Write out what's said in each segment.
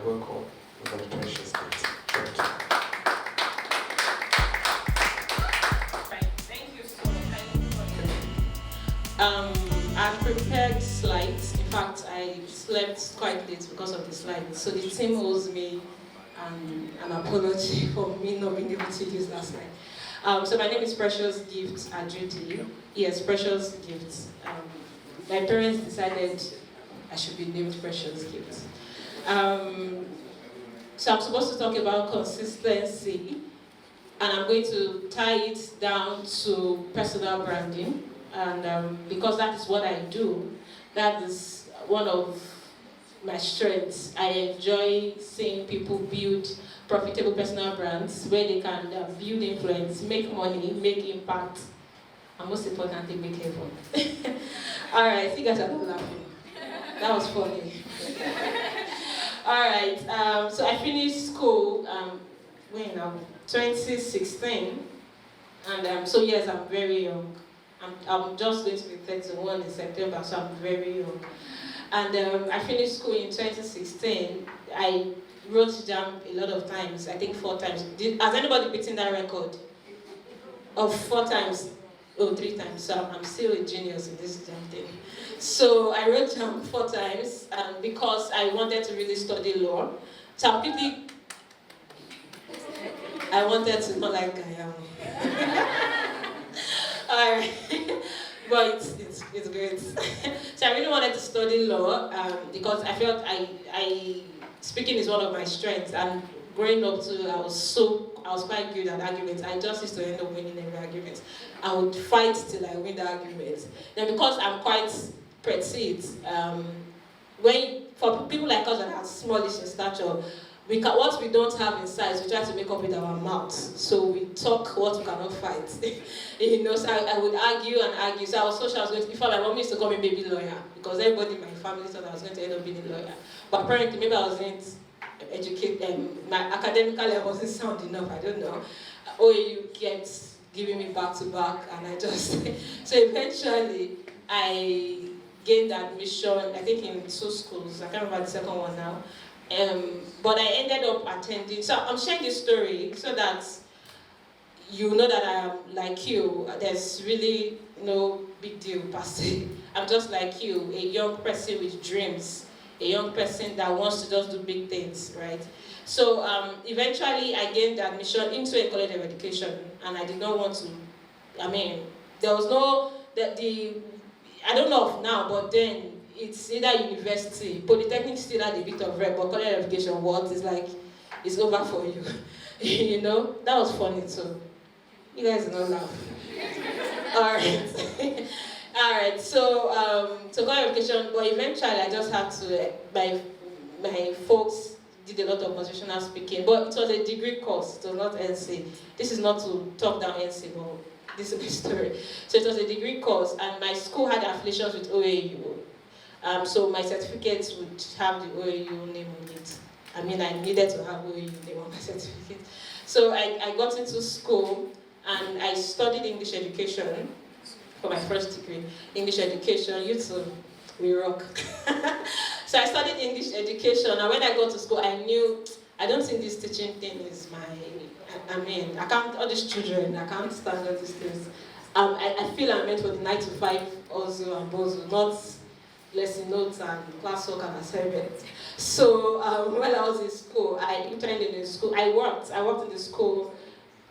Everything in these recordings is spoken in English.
welcome for the precious gift. Thank you. Right. Thank you so much. I've prepared slides. In fact, I slept quite late because of the slides. So the team owes me an apology for me not being able to use last night. So my name is Preciousgift Ajudie. Yes, Preciousgift. My parents decided I should be named Preciousgift. So I'm supposed to talk about consistency, and I'm going to tie it down to personal branding. And because that is what I do, that is one of my strengths. I enjoy seeing people build profitable personal brands where they can build influence, make money, make impact, and most importantly, make heaven. All right, you guys are not laughing. That was funny. All right, so I finished school when now 2016, and so yes, I'm very young. I'm just going to be 31 in September, so I'm very young. And I finished school in 2016. I wrote JAM a lot of times, I think 4 times. Has anybody beaten that record? Of 4 times? Oh, 3 times. So I'm still a genius in this JAM thing. So I wrote JAM 4 times because I wanted to really study law. So I wanted to know like I am. Alright, but it's great. So I really wanted to study law because I felt I speaking is one of my strengths, and growing up too, I was quite good at arguments. I just used to end up winning every argument. I would fight till I win the argument. Then because I'm quite petite, for people like us that are smallish in stature, what we don't have in size, we try to make up with our mouth. So we talk what we cannot fight. So I would argue and argue. So I was social, I was going to, before my mom used to call me baby lawyer, because everybody in my family thought I was going to end up being a lawyer. But apparently, maybe I wasn't educated, my academic level wasn't sound enough, I don't know. OAU kept giving me back to back, and I just, so eventually, I gained admission, I think in 2 schools, I can't remember the second one now. But I ended up attending, so I'm sharing this story so that you know that I am like you. There's really no big deal per se. I'm just like you, a young person with dreams, a young person that wants to just do big things, right? So eventually I gained admission into a college of education, and I did not want to, there was no, I don't know of now, but then it's either university, polytechnic still had a bit of rep, but college of education, what is like, it's over for you. That was funny too. You guys don't laugh. Alright. Alright, so college of education, but eventually I just had to, my folks did a lot of motivational speaking, but it was a degree course, it was not NC. This is not to talk down NC, but this is my story. So it was a degree course, and my school had affiliations with OAU. So my certificates would have the OAU name on it. I needed to have OAU name on my certificate. So I got into school, and I studied English education for my first degree. English education, you too, we rock. So I studied English education, and when I got to school, I knew, I don't think this teaching thing is I can't, all these children, I can't stand all these things. I feel I'm meant for the 9 to 5 also and bozo, not lesson notes and classwork and assignments. So while I was in school, I interned in the school. I worked in the school.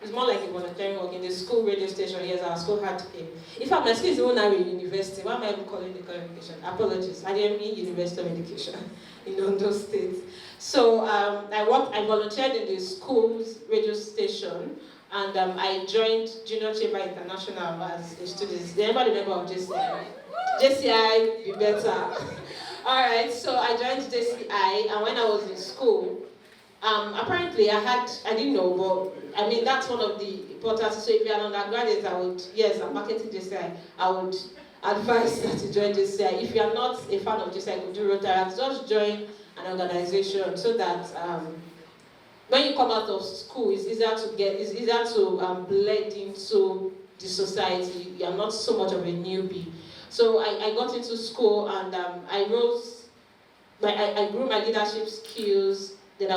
It's more like a volunteering work in the school radio station. Yes, our school had pay. In fact, my school is the one now in university. Why am I even calling the college of education? Apologies. I didn't mean University of Education in Ondo State. So I volunteered in the school's radio station, and I joined Junior Chamber International as a student. Does anybody remember of JCI? JCI, be better. Alright, so I joined JCI, and when I was in school, apparently I didn't know, but that's one of the important. So if you're an undergraduate, I'm marketing JCI, I would advise that you join JCI. If you're not a fan of JCI, you could do Rotaract, just join an organization so that when you come out of school, it's easier to blend into the society. You're not so much of a newbie. So I got into school, and I grew my leadership skills. Then I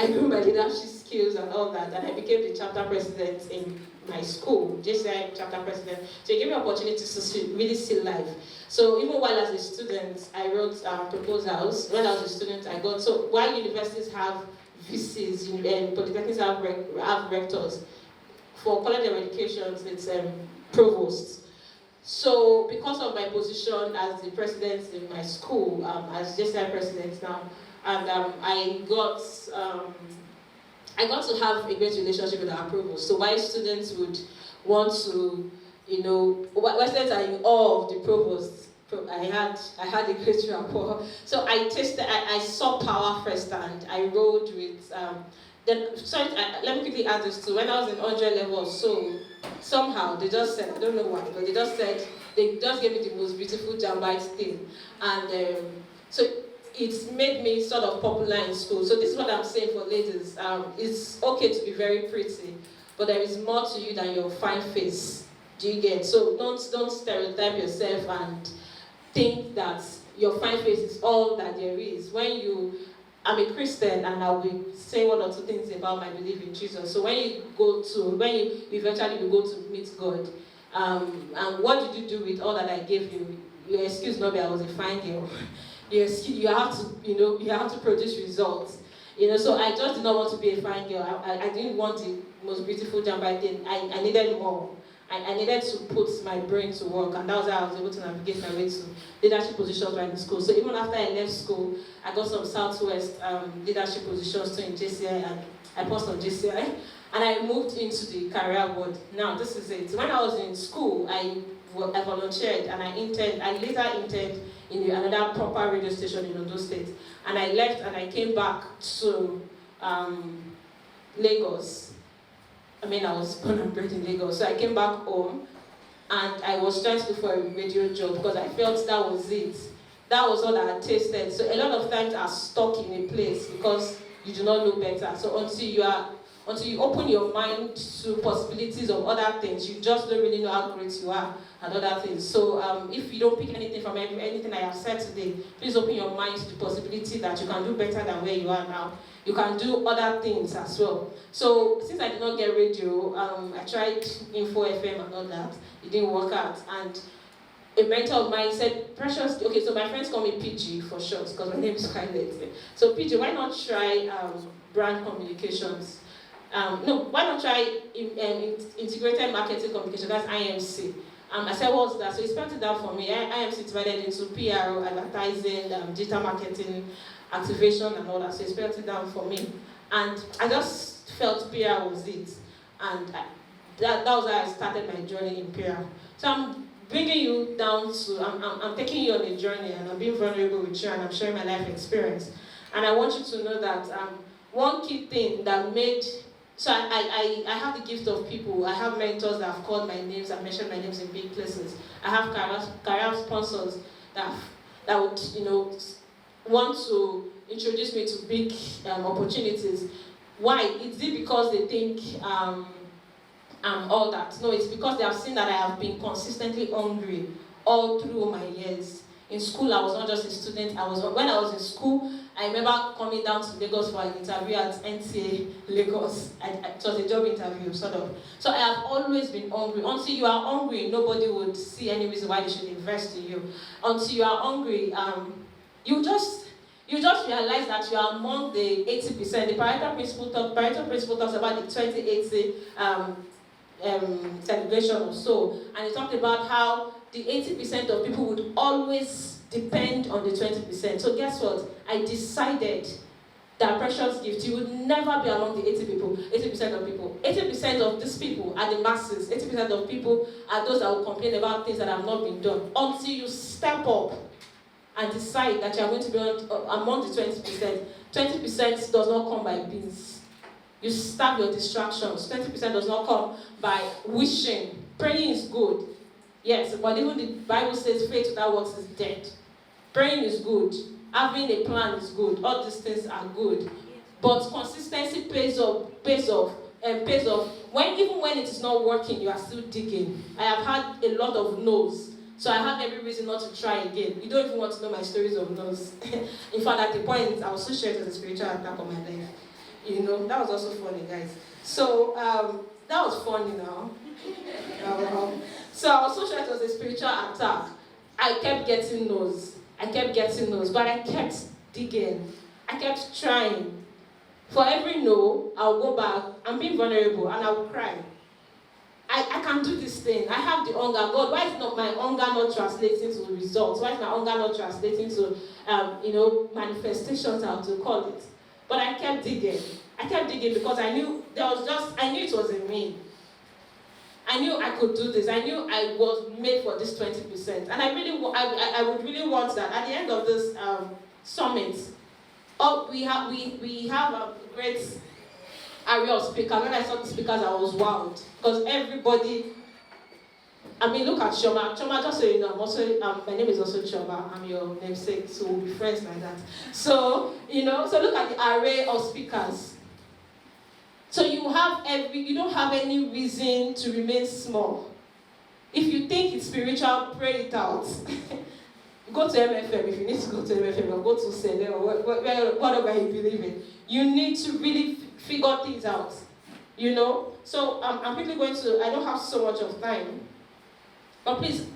grew my leadership skills and all that, and I became the chapter president in my school, JCI chapter president. So it gave me opportunity to really see life. So even while as a student, I wrote proposals. When I was a student, so while universities have VCs and polytechnics have rectors, for College of Education, it's provosts. So because of my position as the president in my school, as JCI president now, and I got to have a great relationship with our provost. So while students would want to, while students are in awe of the provost, I had a great rapport. So I saw power firsthand. I rode with let me quickly add this too. When I was in 100 level, so somehow they just said, I don't know why, but they just gave me the most beautiful jambite thing, and so it's made me sort of popular in school. So this is what I'm saying for ladies. It's okay to be very pretty, but there is more to you than your fine face. Do you get? So don't stereotype yourself and think that your fine face is all that there is. I'm a Christian, and I'll be saying one or two things about my belief in Jesus. So when you eventually will go to meet God, and what did you do with all that I gave you? Your excuse not be I was a fine girl. You have to produce results. So I just did not want to be a fine girl. I didn't want the most beautiful jambite thing. I needed more. I needed to put my brain to work, and that was how I was able to navigate my way to leadership positions right in school. So even after I left school, I got some Southwest leadership positions too in JCI, and I passed on JCI, and I moved into the career world. Now this is it. When I was in school, I volunteered, and I later interned in another proper radio station in Ondo State, and I left and I came back to Lagos. I was born and bred in Lagos, so I came back home, and I was trying to look for a radio job because I felt that was it. That was all I had tasted. So a lot of times I was stuck in a place because you do not know better. So until you open your mind to possibilities of other things, you just don't really know how great you are and other things. So if you don't pick anything from anything I have said today, please open your mind to the possibility that you can do better than where you are now. You can do other things as well. So since I did not get radio, I tried Info FM and all that. It didn't work out. And a mentor of mine said, Precious, okay, so my friends call me PG for short, because my name is Scarlett. So PG, why not try brand communications? Why not try integrated marketing communication? That's IMC. I said, what's that? So he spelled it out for me. IMC is divided into PR, advertising, digital marketing, activation, and all that. So he spelled it down for me. And I just felt PR was it. And that was how I started my journey in PR. So I'm bringing you down to, I'm taking you on a journey, and I'm being vulnerable with you, and I'm sharing my life experience. And I want you to know that one key thing that made, so I have the gift of people. I have mentors that have called my names and mentioned my names in big places. I have career sponsors that would, want to introduce me to big opportunities. Why? Is it because they think all that? No, it's because they have seen that I have been consistently hungry all through my years. In school, I was not just a student. When I was in school, I remember coming down to Lagos for an interview at NTA Lagos. It was a job interview, sort of. So I have always been hungry. Until you are hungry, nobody would see any reason why they should invest in you. Until you are hungry, you just realize that you are among the 80%. The Pareto principle talks about the 20-80 celebration or so, and it talked about how the 80% of people would always depend on the 20%. So guess what? I decided that precious gift, you would never be among the 80% of people. 80% of these people are the masses. 80% of people are those that will complain about things that have not been done. Until you step up and decide that you are going to be among the 20%. 20% does not come by beans. You stop your distractions. 20% does not come by wishing. Praying is good. Yes, but even the Bible says faith without works is dead. Praying is good. Having a plan is good. All these things are good. But consistency pays off. Even when it is not working, you are still digging. I have had a lot of no's. So I have every reason not to try again. You don't even want to know my stories of nose. In fact, at the point, I was so sure it was a spiritual attack on my life. You know, that was also funny, guys. So, that was funny now. So I was so sure it was a spiritual attack. I kept getting no's. But I kept digging. I kept trying. For every no, I'll go back. I'm being vulnerable, and I'll cry. I can do this thing. I have the hunger. God, why is not my hunger not translating to results? Why is my hunger not translating to, manifestations, how to call it? But I kept digging. Because I knew it was in me. I knew I could do this. I knew I was made for this 20%. And I would really want that. At the end of this summit, we have a great array of speakers. When I saw the speakers, I was wowed. Because everybody, look at Choma. Choma, just so you know, my name is also Choma. I'm your namesake, so we'll be friends like that. So, look at the array of speakers. So you don't have any reason to remain small. If you think it's spiritual, pray it out. Go to MFM if you need to go to MFM, or go to Sele, or whatever you believe in. You need to really figure things out. So I'm quickly going to, I don't have so much of time. But please, is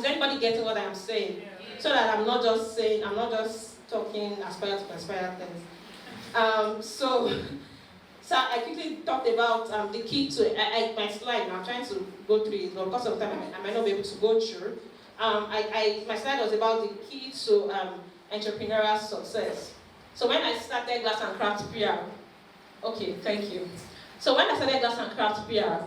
anybody getting what I'm saying? Yeah. So that I'm not just talking aspire things. So I quickly talked about the key to my slide. Now I'm trying to go through it, but because of time I might not be able to go through. My slide was about the key to entrepreneurial success. So when I started Glass and Craft PR, okay, thank you. So when I started Glass and Craft PR,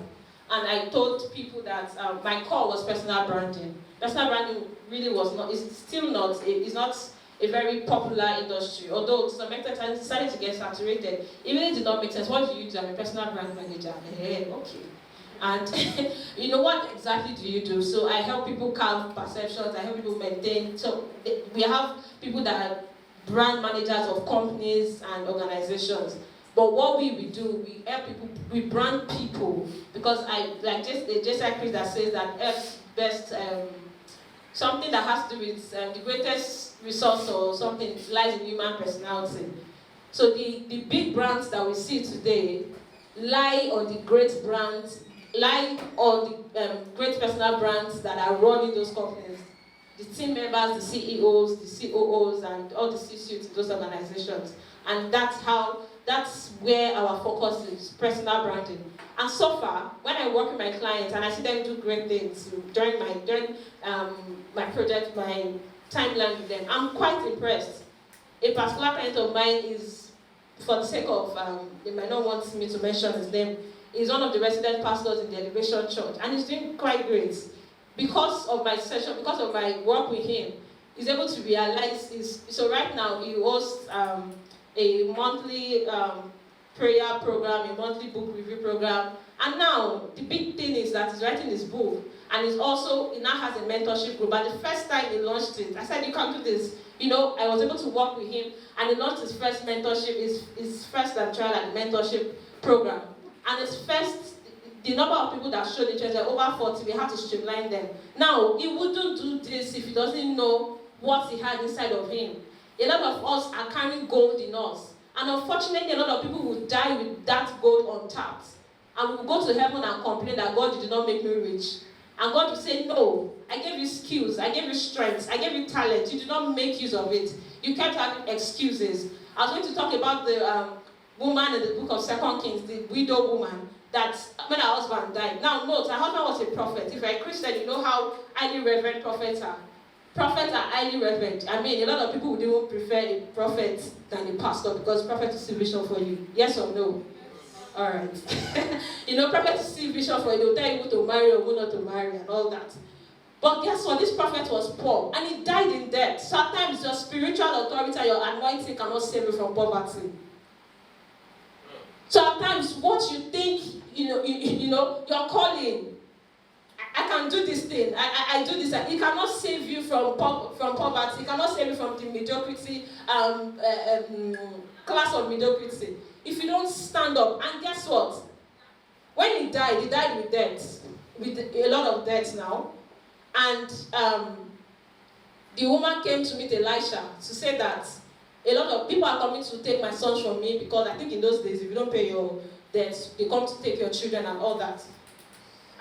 and I told people that my core was personal branding. Personal branding really is not a very popular industry, although to some extent I decided to get saturated. Even if it did not make sense, what do you do? I'm a personal brand manager. Okay. And you know, what exactly do you do? So I help people carve perceptions, I help people maintain. So we have people that are brand managers of companies and organizations. But what we do, we help people, we brand people, because Chris that says that Earth's best, something that has to do with the greatest resource or something lies in human personality. So the big brands that we see today lie on the great personal brands that are running those companies. The team members, the CEOs, the COOs, and all the C-suites in those organizations. And that's where our focus is, personal branding. And so far, when I work with my clients and I see them do great things during my project, my timeline with them, I'm quite impressed. A particular client of mine is, for the sake of, they might not want me to mention his name, is one of the resident pastors in the Elevation Church, and he's doing quite great. Because of my session, because of my work with him, he's able to realize so right now he hosts a monthly prayer program, a monthly book review program. And now, the big thing is that he's writing his book. And he now has a mentorship group. But the first time he launched it, I said, you can do this. I was able to work with him. And he launched his first mentorship, his first trial at the mentorship program. And the number of people that showed interest were over 40. We had to streamline them. Now, he wouldn't do this if he doesn't know what he had inside of him. A lot of us are carrying gold in us. And unfortunately, a lot of people will die with that gold untapped. And we will go to heaven and complain that God, you did not make me rich. And God will say, no, I gave you skills, I gave you strength, I gave you talent. You did not make use of it. You kept having excuses. I was going to talk about the woman in the book of 2 Kings, the widow woman, that when her husband died. Now note, her husband was a prophet. If you're a Christian, you know how highly reverend prophets are. Prophets are highly reverend. A lot of people would even prefer a prophet than a pastor, because prophet will see vision for you. Yes or no? Alright. Prophet will see vision for you. They'll tell you who to marry or who not to marry and all that. But guess what? This prophet was poor and he died in debt. Sometimes your spiritual authority and your anointing cannot save you from poverty. Sometimes what you think, your calling, I can do this thing, I do this. It cannot save you from poverty. It cannot save you from the mediocrity, class of mediocrity. If you don't stand up, and guess what? When he died with debt, with a lot of debt now. And the woman came to meet Elisha to say that a lot of people are coming to take my sons from me, because I think in those days, if you don't pay your debts, they come to take your children and all that.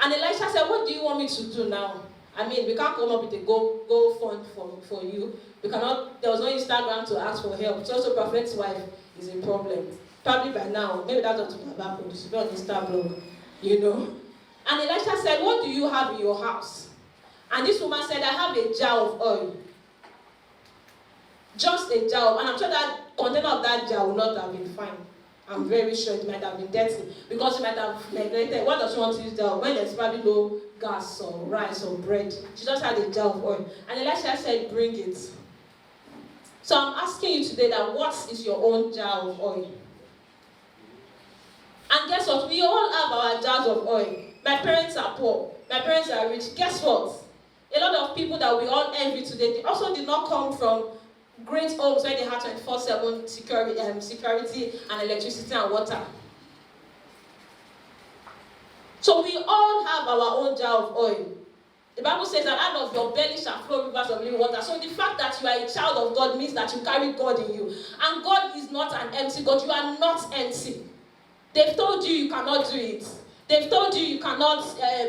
And Elisha said, what do you want me to do now? I mean, we can't come up with a go fund for you. We cannot, there was no Instagram to ask for help. So also prophet's wife is a problem. Probably by now, maybe that's what would have happened. It's on Instagram, you know. And Elisha said, what do you have in your house? And this woman said, I have a jar of oil. Just a jar. And I'm sure that container of that jar would not have been fine. I'm very sure it might have been dirty, because she might have neglected. What does she want to use jar? When there's probably no gas or rice or bread. She just had a jar of oil. And Elisha said, bring it. So I'm asking you today that what is your own jar of oil? And guess what? We all have our jars of oil. My parents are poor. My parents are rich. Guess what? A lot of people that we all envy today, they also did not come from great homes where they had 24/7 security and electricity and water. So we all have our own jar of oil. The Bible says that out of your belly shall flow rivers of living water. So the fact that you are a child of God means that you carry God in you. And God is not an empty God. You are not empty. They've told you you cannot do it. They've told you you cannot,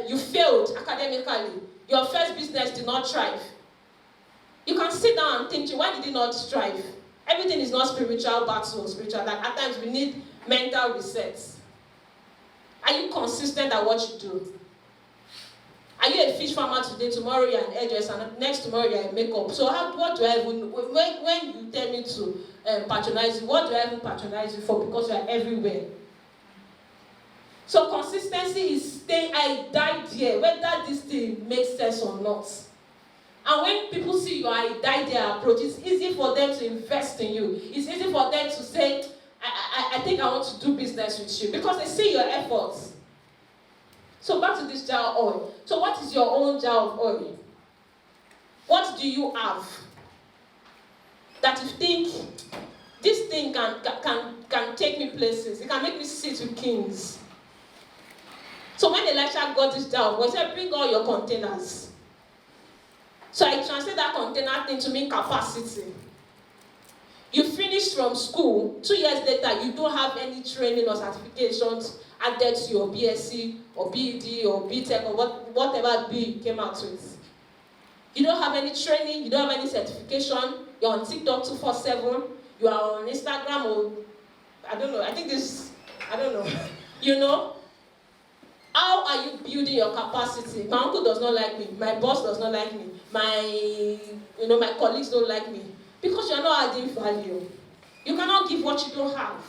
you failed academically. Your first business did not thrive. You can sit down and think, why did it not strive? Everything is not spiritual battle, spiritual. Like at times we need mental resets. Are you consistent at what you do? Are you a fish farmer today, tomorrow you're an hairdresser, and next tomorrow you're a makeup? So what do I even, when you tell me to patronize you, what do I even patronize you for? Because you're everywhere. So consistency is staying, I died here, whether this thing makes sense or not. And when people see your I die there approach, it's easy for them to invest in you. It's easy for them to say, I think I want to do business with you, because they see your efforts. So back to this jar of oil. So what is your own jar of oil? What do you have that you think, this thing can take me places? It can make me sit with kings. So when Elisha got this jar of oil, he said, bring all your containers. So I translate that container thing to mean capacity. You finished from school, 2 years later, you don't have any training or certifications added to your BSc or BEd or BTech or whatever B you came out with. You don't have any training, you don't have any certification, you're on TikTok 247, you are on Instagram or, I don't know, you know? How are you building your capacity? My uncle does not like me, my boss does not like me, my colleagues don't like me. Because you're not adding value. You cannot give what you don't have.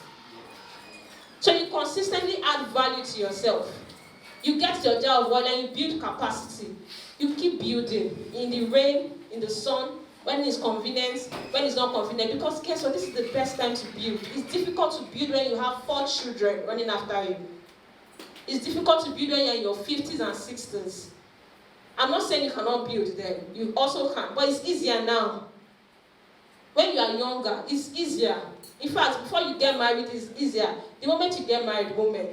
So you consistently add value to yourself. You get your jar of oil and you build capacity. You keep building in the rain, in the sun, when it's convenient, when it's not convenient. Because guess what? This is the best time to build. It's difficult to build when you have 4 children running after you. It's difficult to build when you're in your 50s and 60s. I'm not saying you cannot build then. You also can. But it's easier now. When you are younger, it's easier. In fact, before you get married, it's easier. The moment you get married, women,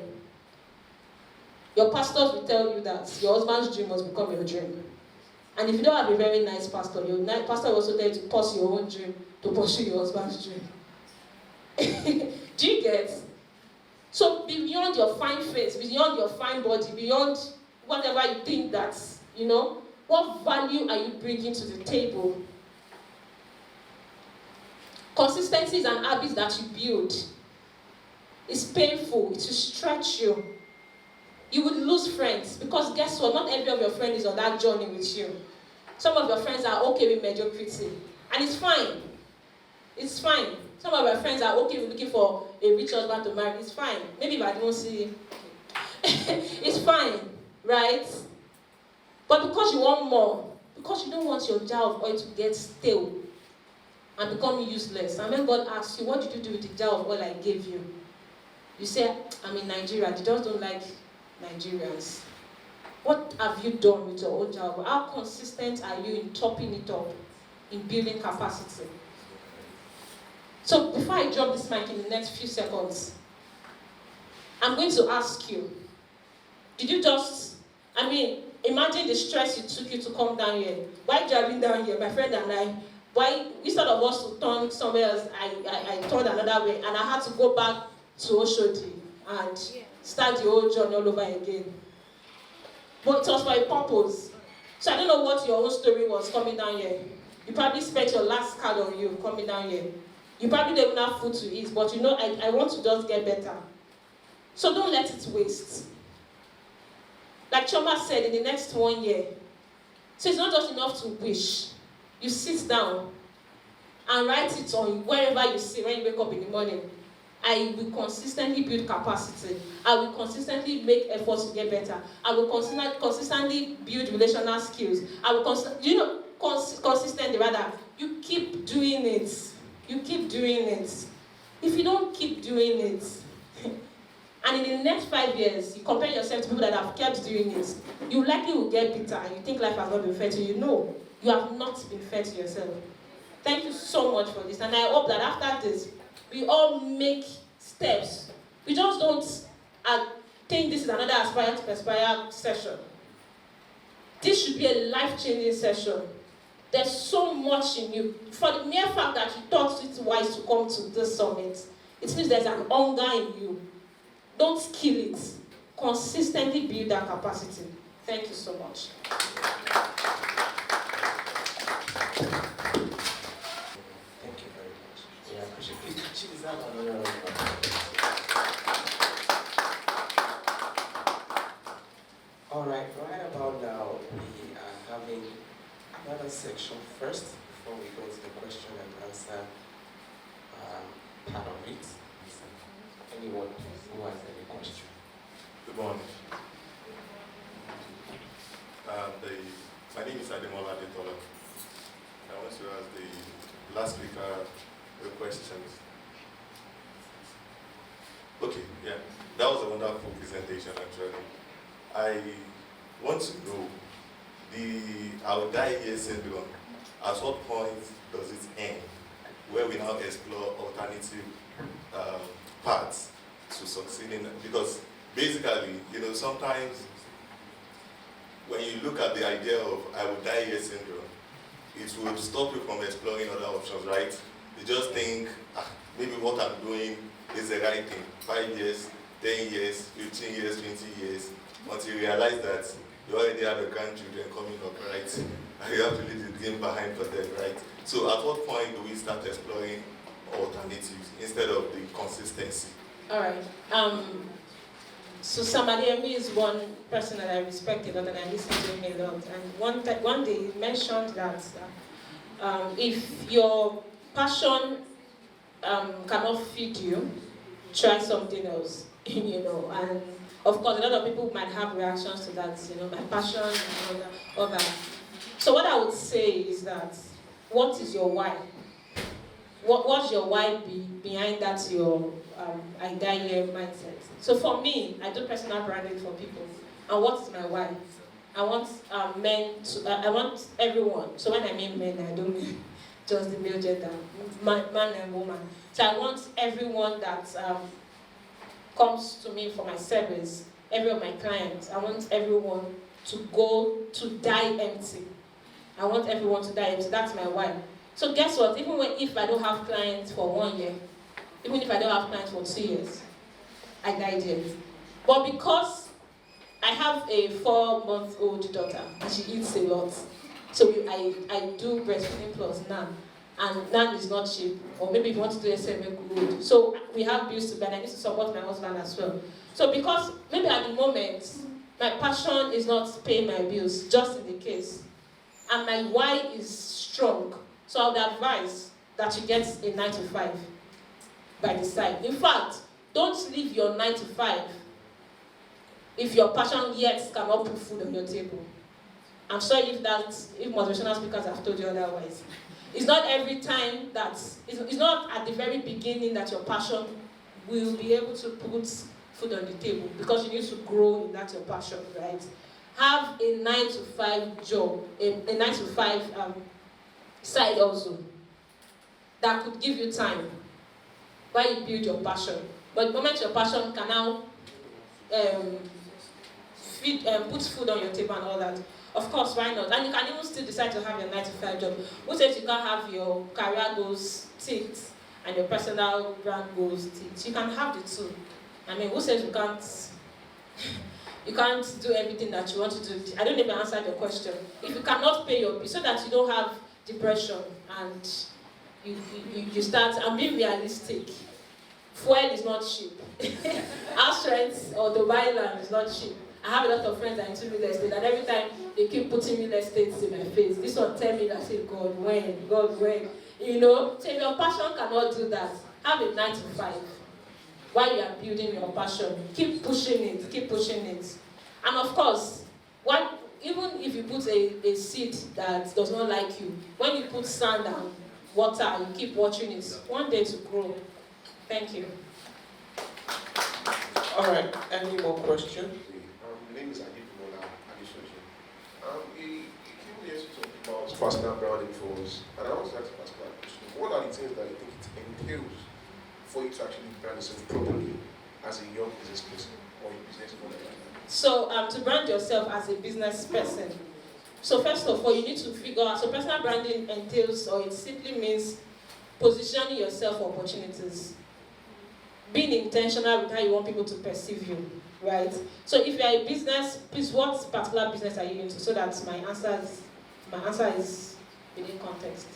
your pastors will tell you that your husband's dream must become your dream. And if you don't have a very nice pastor, your pastor will also tell you to pursue your own dream, to pursue your husband's dream. Do you get? So beyond your fine face, beyond your fine body, beyond whatever you think that's, what value are you bringing to the table? Consistency is an habit that you build. It's painful. It will stretch you. You would lose friends because guess what? Not every of your friends is on that journey with you. Some of your friends are okay with mediocrity. And it's fine. It's fine. Some of your friends are okay with looking for a rich husband to marry. It's fine. Maybe if I don't see it's fine. Right? But because you want more, because you don't want your jar of oil to get stale and become useless. And when God asks you, what did you do with the jar of oil I gave you? You say, I'm in Nigeria. They just don't like Nigerians. What have you done with your own jar of oil? How consistent are you in topping it up, in building capacity? So before I drop this mic in the next few seconds, I'm going to ask you, did you just, Imagine the stress it took you to come down here. While driving down here, my friend and I, why instead of us to turn somewhere else, I turned another way, and I had to go back to Oshodi and start the whole journey all over again. But it was for a purpose. So I don't know what your own story was coming down here. You probably spent your last card on you coming down here. You probably don't even have food to eat, but you know, I want to just get better. So don't let it waste. Like Choma said, in the next 1 year. So it's not just enough to wish. You sit down and write it on wherever you see when you wake up in the morning. I will consistently build capacity. I will consistently make efforts to get better. I will consistently build relational skills. I will consistently rather. You keep doing it. You keep doing it. If you don't keep doing it, and in the next 5 years, you compare yourself to people that have kept doing it, you likely will get bitter and you think life has not been fair to you. No, you have not been fair to yourself. Thank you so much for this, and I hope that after this, we all make steps. We just don't think this is another Aspire to Perspire session. This should be a life-changing session. There's so much in you. For the mere fact that you thought it wise to come to this summit, it means there's an hunger in you. Don't kill it. Consistently build that capacity. Thank you so much. Thank you very much. We appreciate it. She deserves another round of applause. All right about now, we are having another section first before we go into the question and answer part of it. Anyone who has any question? Good morning. My name is Ademola Adetola. I want to ask the last speaker the questions. Okay, yeah, that was a wonderful presentation actually. I want to know the I will die here syndrome. At what point does it end? Where we now explore alternative paths to succeeding, because basically, sometimes when you look at the idea of I will die here syndrome, it will stop you from exploring other options, right? You just think, maybe what I'm doing is the right thing. 5 years, 10 years, 15 years, 20 years, until you realize that you already have a grandchildren coming up, right? And you have to leave the dream behind for them, right? So at what point do we start exploring alternatives instead of the consistency? All right. So Samadiyemi is one person that I respect a lot and I listen to him a lot. And one day he mentioned that if your passion cannot feed you, try something else. And of course, a lot of people might have reactions to that. My passion and all that. So what I would say is that, what is your why? What's your why behind that your I die here mindset? So for me, I do personal branding for people. And what is my why? I want I want everyone. So when I mean men, I don't mean just the male gender, man and woman. So I want everyone that comes to me for my service, every of my clients, I want everyone to die empty. I want everyone to die empty. That's my why. So guess what? Even if I don't have clients for 1 year, even if I don't have clients for 2 years, I died here. But because I have a 4-month-old daughter and she eats a lot, so I do breastfeeding plus NAN, and NAN is not cheap. Or maybe if you want to do a 7 so we have bills to pay, and I need to support my husband as well. So because maybe at the moment my passion is not paying my bills, just in the case, and my why is strong. So I would advise that you get a 9 to 5 by the side. In fact, don't leave your 9 to 5 if your passion yet cannot put food on your table. I'm sorry if motivational speakers have told you otherwise. It's not every time that, it's not at the very beginning that your passion will be able to put food on the table, because you need to grow in that your passion, right? Have a 9 to 5 job, a 9 to 5 side also that could give you time while you build your passion. But the moment your passion can now put food on your table and all that. Of course, why not? And you can even still decide to have your 9-to-5 job. Who says you can't have your career goals ticked and your personal brand goals ticked? You can have the two. I mean, who says you can't? You can't do everything that you want to do. I don't even answer your question. If you cannot pay your bill, so that you don't have depression and you start, I'm being realistic. Fuel is not cheap. House rent or to buy land is not cheap. I have a lot of friends that are into real estate, and every time they keep putting real estate in my face. This one tell me that, say, God, when? God, when? You know? So if your passion cannot do that, have a 9-to-5. While you are building your passion, keep pushing it, keep pushing it. And of course, even if you put a seed that does not like you, when you put sand and water, you keep watching it, one day to grow. Thank you. All right, any more questions? My name is Adibula Adishoji. You came here to talk about personal branding for us, and I want to ask a particular question. What are the things that you think it entails for you to actually brand yourself properly as a young business person or a business owner? So, to brand yourself as a business person. So first of all, you need to figure out, so personal branding entails, or it simply means positioning yourself for opportunities. Being intentional with how you want people to perceive you, right? So if you are a business, please, what particular business are you into, so that my answer is within context.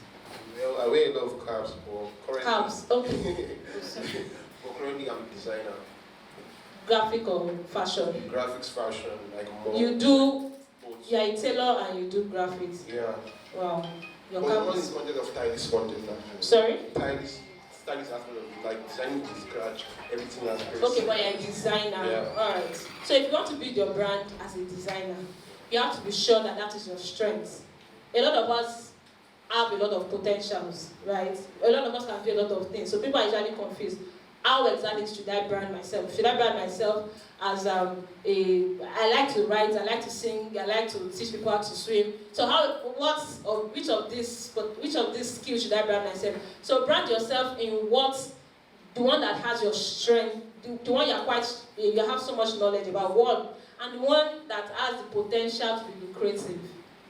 Well, I wear a lot of cabs, but currently... Cabs, okay. But currently I'm a designer. Graphic or fashion? Graphics, fashion, like more... You do, both. you're a tailor and you do graphics. Yeah. Wow. Your But cap one is... is content of stylist content. Sorry? Stylist aspect of it, like designing from scratch, everything as Okay, but you're a designer. Yeah. Alright. So if you want to build your brand as a designer, you have to be sure that that is your strength. A lot of us have a lot of potentials, right? A lot of us can do a lot of things. So people are usually confused. How exactly should I brand myself? Should I brand myself as I like to write, I like to sing, I like to teach people how to swim. So which of these skills should I brand myself? So brand yourself in the one that has your strength, the one you have so much knowledge about, one, and the one that has the potential to be lucrative,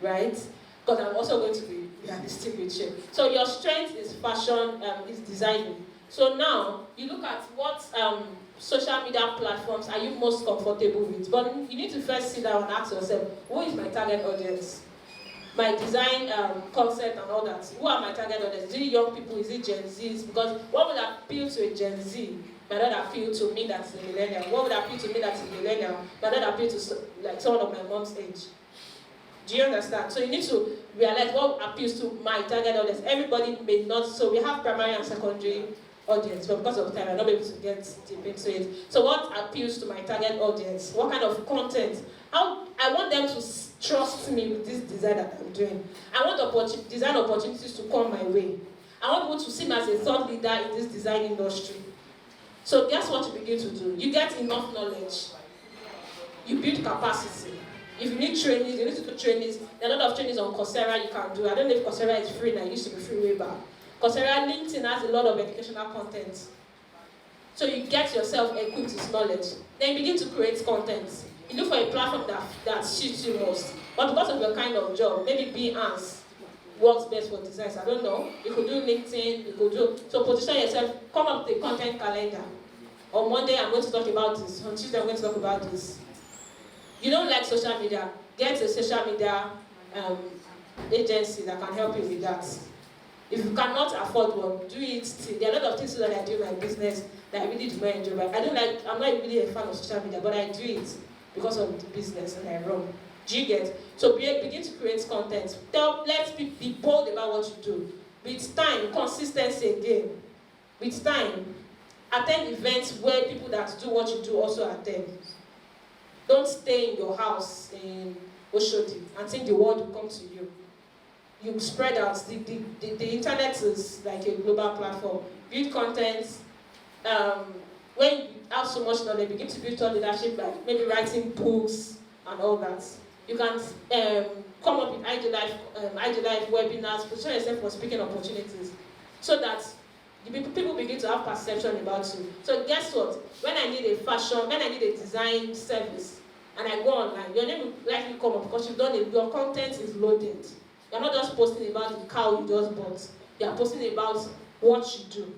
right? Because I'm also going to be realistic with you. So your strength is fashion, is designing. So now, you look at what social media platforms are you most comfortable with. But you need to first sit down and ask yourself, who is my target audience? My design concept and all that. Who are my target audience? Is it young people? Is it Gen Zs? Because what would appeal to a Gen Z might not appeal to me that's a millennial. What would appeal to me that's a millennial might not appeal to like someone of my mom's age. Do you understand? So you need to realize what appeals to my target audience. Everybody may not, so we have primary and secondary audience, but because of time, I'm not able to get deep into it. So what appeals to my target audience? What kind of content? I want them to trust me with this design that I'm doing. I want design opportunities to come my way. I want people to see me as a thought leader in this design industry. So guess what you begin to do? You get enough knowledge. You build capacity. If you need trainings, you need to do trainings. There are a lot of trainings on Coursera you can do. I don't know if Coursera is free now. It used to be free way back. Coursera, LinkedIn has a lot of educational content. So you get yourself equipped with knowledge. Then you begin to create content. You look for a platform that suits you most. But because of your kind of job, maybe Behance works best for designs. I don't know. You could do LinkedIn, you could do... So position yourself, come up with a content calendar. On Monday, I'm going to talk about this. On Tuesday, I'm going to talk about this. You don't like social media, get a social media agency that can help you with that. If you cannot afford one, do it still. There are a lot of things that I do in my business that I really do not enjoy. But I'm not really a fan of social media, but I do it because of the business that I run. Do you get? So begin to create content. Let's be bold about what you do. With time, consistency again. With time, attend events where people that do what you do also attend. Don't stay in your house in Oshodi and think the world will come to you. You spread out. The internet is like a global platform. Build content. When you have so much knowledge, begin to build thought leadership, like maybe writing books and all that. You can come up with IG Live webinars, position yourself for speaking opportunities, so that people begin to have perception about you. So guess what? When I need a design service, and I go online, your name will likely come up because your content is loaded. You're not just posting about the cow you just bought. You are posting about what you do.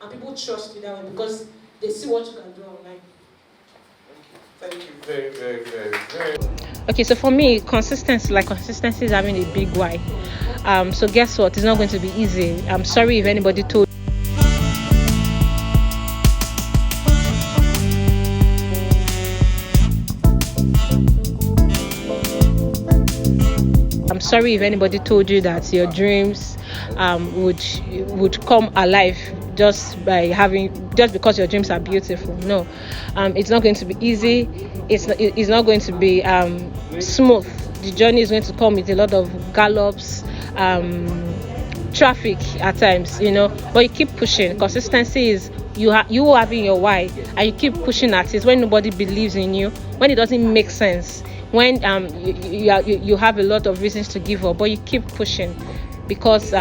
And people trust you that way because they see what you can do online. Thank you very, very, very, very. Okay, so for me, consistency is having a big why. So guess what? It's not going to be easy. I'm sorry if anybody told. I'm sorry if anybody told you that your dreams would come alive just because your dreams are beautiful. No, it's not going to be easy. It's not going to be smooth. The journey is going to come with a lot of gallops, traffic at times, but you keep pushing. Consistency is you having your why, and you keep pushing at it when nobody believes in you, when it doesn't make sense, when you have a lot of reasons to give up, but you keep pushing because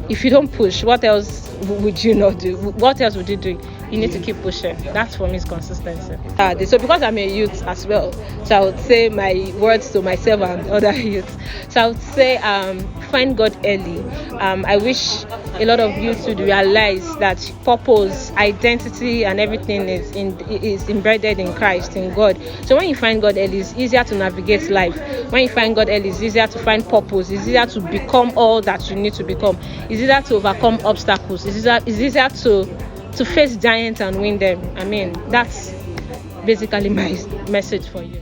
if you don't push, what else would you not do? What else would you do? You need to keep pushing. That's for me is consistency. So because I'm a youth as well, so I would say my words to myself and other youths. So I would say find God early. I wish a lot of youth would realize that purpose, identity, and everything is embedded in Christ, in God. So when you find God early, it's easier to navigate life. When you find God early, it's easier to find purpose. It's easier to become all that you need to become. It's easier to overcome obstacles. It's easier to face giants and win them. That's basically my message for you.